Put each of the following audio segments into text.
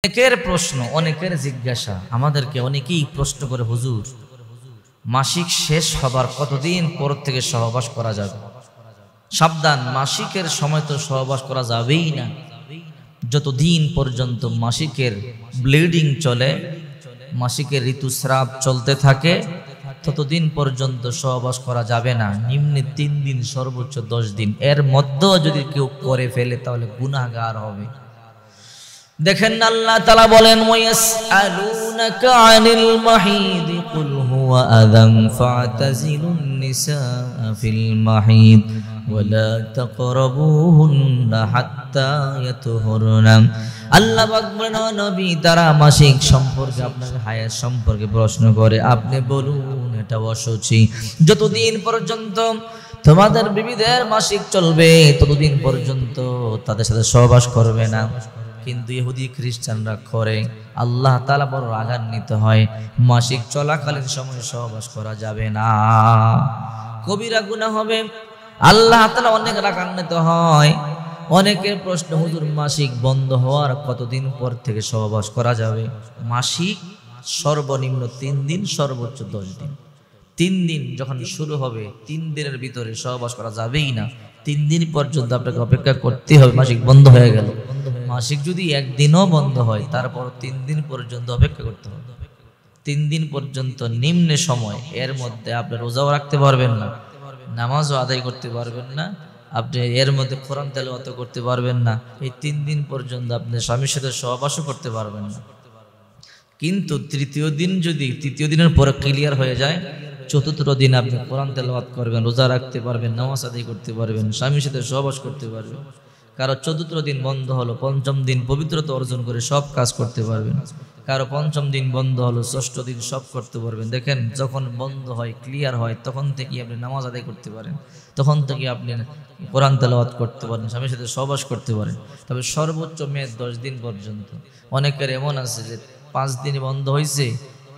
অনেকের প্রশ্ন, অনেকের জিজ্ঞাসা, আমাদেরকে অনেকেই প্রশ্ন করে, হুজুর মাসিক শেষ হবার কতদিন পর থেকে সহবাস করা যাবে? সাবধান, মাসিকের সময় তো সহবাস করা যাবেই না। যতদিন পর্যন্ত মাসিকের ব্লিডিং চলে, মাসিকের ঋতুস্রাব চলতে থাকে, ততদিন পর্যন্ত সহবাস করা যাবে না। নিম্নে 3 দিন, সর্বোচ্চ 10 দিন। এর মধ্যেও যদি কেউ করে ফেলে তাহলে গুনাহগার হবে। দেখেন আল্লাহ তাআলা বলেন, ওয়ায়াসআলুনাকা আনিল মাহিদ কুল হুয়া আযান ফা'তাজিলুন নিসা ফিল মাহিদ ওয়ালা তাকরাবুহুন্না হাত্তা ইয়াতহুরনা। আল্লাহ পাক বলেন, ও নবী, তারা মাসিক সম্পর্কে, আপনাকে হায়াত সম্পর্কে প্রশ্ন করে, আপনি বলুন এটা অশুচি। যতদিন পর্যন্ত তোমাদের বিবিদের মাসিক চলবে ততদিন পর্যন্ত তাদের সাথে সহবাস করবে না। কিন্তু ইহুদি খ্রিস্টানরা করে। আল্লাহ তাআলা বড় রাগান্বিত হয়, মাসিক চলাকালীন সময় সহবাস করা যাবে না, কবিরা গুনাহ হবে। আল্লাহ তাআলা অনেক রাগান্বিত হয়। অনেকের প্রশ্ন, হুজুর মাসিক বন্ধ হওয়ার কতদিন পর থেকে সহবাস করা যাবে? মাসিক সর্বনিম্ন 3 দিন, সর্বোচ্চ 10 দিন। 3 দিন যখন শুরু হবে, 3 দিনের ভিতরে সহবাস করা যাবেই না। 3 দিন পর্যন্ত আপনাকে অপেক্ষা করতে হবে। মাসিক বন্ধ হয়ে গেল, মাসিক যদি একদিনও বন্ধ হয় তারপর 3 দিন পর্যন্ত অপেক্ষা করতে হবে। 3 দিন পর্যন্ত নিম্ন সময়। এর মধ্যে আপনি রোজাও রাখতে পারবেন না, নামাজও আদায় করতে পারবেন না, আপনি এর মধ্যে কোরআন তেলাওয়াত করতে পারবেন না। এই 3 দিন পর্যন্ত আপনি স্বামীর সাথে সহবাসও করতে পারবেন না। কিন্তু তৃতীয় দিনের পরে ক্লিয়ার হয়ে যায়, চতুর্থ দিন আপনি কোরআন তেলাওয়াত করবেন, রোজা রাখতে পারবেন, নামাজ আদায় করতে পারবেন, স্বামীর সাথে সহবাস করতে পারবেন। কারো চতুর্থ দিন বন্ধ হলো, পঞ্চম দিন পবিত্রতা অর্জন করে সব কাজ করতে পারবেন। কারো পঞ্চম দিন বন্ধ হলো, ষষ্ঠ দিন সব করতে পারবেন। দেখেন, যখন বন্ধ হয়, ক্লিয়ার হয়, তখন থেকে আপনি নামাজ আদায় করতে পারেন, তখন থেকে আপনি কোরআন তেলাওয়াত করতে পারেন, স্বামীর সাথে সহবাস করতে পারেন। তবে সর্বোচ্চ মেয়াদ 10 দিন পর্যন্ত। অনেকের এমন আছে যে 5 দিন বন্ধ হয়েছে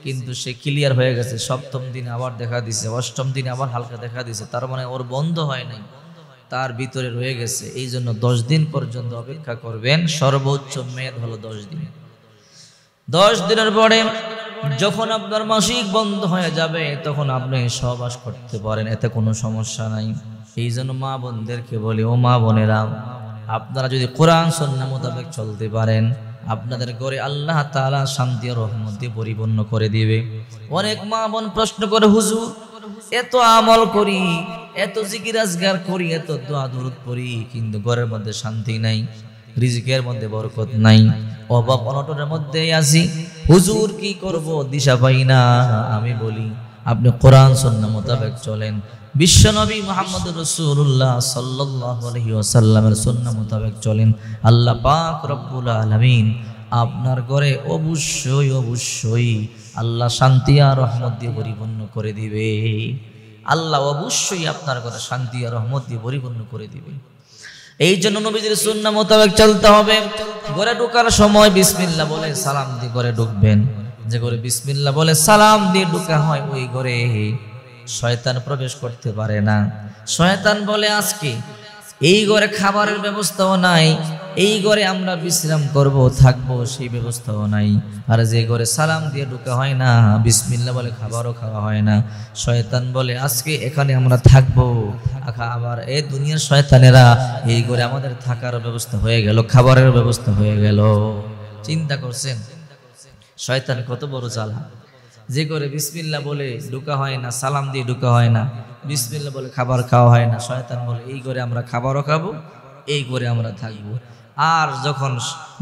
কিন্তু সে ক্লিয়ার হয়ে গেছে, সপ্তম দিন আবার দেখা দিছে, অষ্টম দিন আবার হালকা দেখা দিছে, তার মানে ওর বন্ধ হয় নাই, তার ভিতরে রয়ে গেছে। এই জন্য 10 দিন পর্যন্ত অপেক্ষা করবেন। সর্বোচ্চ মেয়াদ হলো 10 দিন। 10 দিনের পরে যখন আপনার মাসিক বন্ধ হয়ে যাবে তখন আপনি সহবাস করতে পারেন, এতে কোনো সমস্যা নাই। এই জন্য মা বোনদেরকে বলি, ও মা বোনেরা, আপনারা যদি কোরআন সুন্নাহ মোতাবেক চলতে পারেন, আপনাদের ঘরে আল্লাহ তাআলা শান্তি ও রহমত দিয়ে পরিপূর্ণ করে দিবে। অনেক মা বোন প্রশ্ন করে, হুজুর এত আমল করি, এত জিকির আজগার করি, এত দোয়া দরুদ পড়ি, কিন্তু ঘরের মধ্যে শান্তি নাই, রিজিকের মধ্যে বরকত নাই, অভাব অনটনের মধ্যে আছি, হুজুর কি করব, দিশা পাই না। আমি বলি, আপনি কোরআন সুন্নাহ মোতাবেক চলেন, বিশ্বনবী মুহাম্মদুর রাসূলুল্লাহ সাল্লাল্লাহু আলাইহি ওয়াসাল্লামের সুন্নাহ মোতাবেক চলেন। আল্লাহ পাক রব্বুল আলামিন আপনার ঘরে অবশ্যই আল্লাহ শান্তি আর রহমত দিয়ে পরিপূর্ণ করে দিবে। আল্লাহ অবশ্যই আপনার ঘরে শান্তি আর রহমত দিয়ে পরিপূর্ণ করে দিবে। এই জন্য নবীজির সুন্নাহ মোতাবেক চলতে হবে। ঘরে ঢোকার সময় বিসমিল্লাহ বলে সালাম দিয়ে ঘরে ঢুকবেন। যে ঘরে বিসমিল্লাহ বলে সালাম দিয়ে ঢোকা হয়, ওই ঘরে শয়তান প্রবেশ করতে পারে না। শয়তান বলে, আজকে এই ঘরে খাবারের ব্যবস্থাও নাই, এই ঘরে আমরা বিশ্রাম করব, থাকবো, সেই ব্যবস্থাও নাই। আর যে ঘরে সালাম দিয়ে ঢোকা হয় না, বিসমিল্লাহ বলে খাবারও খাওয়া হয় না, শয়তান বলে আজকে এখানে আমরা থাকবো। আবার এই দুনিয়ার শয়তানেরা এই ঘরে আমাদের থাকার ব্যবস্থা হয়ে গেল, খাবারের ব্যবস্থা হয়ে গেল। চিন্তা করছেন শয়তান কত বড় চালাক। যে করে বিসমিল্লাহ বলে ঢোকা হয় না, সালাম দিয়ে ঢোকা হয় না, বিসমিল্লাহ বলে খাবার খাওয়া হয় না, শয়তান বলে এই ঘরে আমরা খাবারও খাবো, এই ঘরে আমরা থাকবো। আর যখন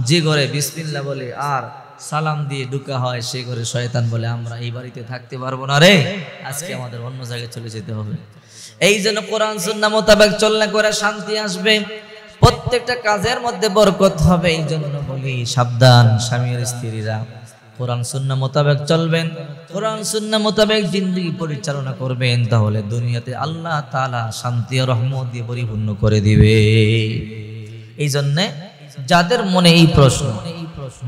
যে ঘরে বিসমিল্লাহ বলে আর সালাম দিয়ে ঢোকা হয়, সেই ঘরে শয়তান বলে আমরা এই বাড়িতে থাকতে পারবো না রে, আজকে আমাদের অন্য জায়গায় চলে যেতে হবে। এই জন্য কোরআন সুন্নাহ মোতাবেক চললে করে শান্তি আসবে, প্রত্যেকটা কাজের মধ্যে বরকত হবে। এই জন্য বলি, সাবধান স্বামীর স্ত্রীরা, কোরআন সুন্নাহ মোতাবেক চলবেন, কোরআন সুন্নাহ মোতাবেক জিন্দেগি পরিচালনা করবেন, তাহলে দুনিয়াতে আল্লাহ তাআলা শান্তি ও রহমত দিয়ে পরিপূর্ণ করে দিবে। এই জন্যে যাদের মনে এই প্রশ্ন,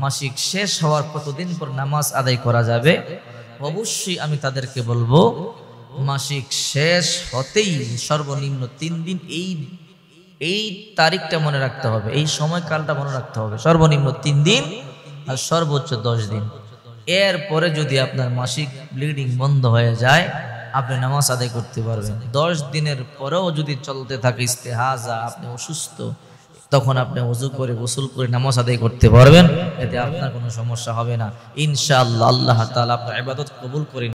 মাসিক শেষ হওয়ার কতদিন পর নামাজ আদায় করা যাবে, অবশ্যই আমি তাদেরকে বলবো, মাসিক শেষ হতেই সর্বনিম্ন 3 দিন এই তারিখটা মনে রাখতে হবে, এই সময়কালটা মনে রাখতে হবে। সর্বনিম্ন 3 দিন আর সর্বোচ্চ 10 দিন। এরপরে যদি আপনার মাসিক ব্লিডিং বন্ধ হয়ে যায় আপনি নামাজ আদায় করতে পারবেন। 10 দিনের পরেও যদি চলতে থাকে ইস্তেহাজা, আপনি অসুস্থ, তখন আপনি ওযু করে গোসল করে নামাজ আদায় করতে পারবেন, এতে আপনার কোনো সমস্যা হবে না ইনশাআল্লাহ। আল্লাহ তাআলা আপনার ইবাদত কবুল করে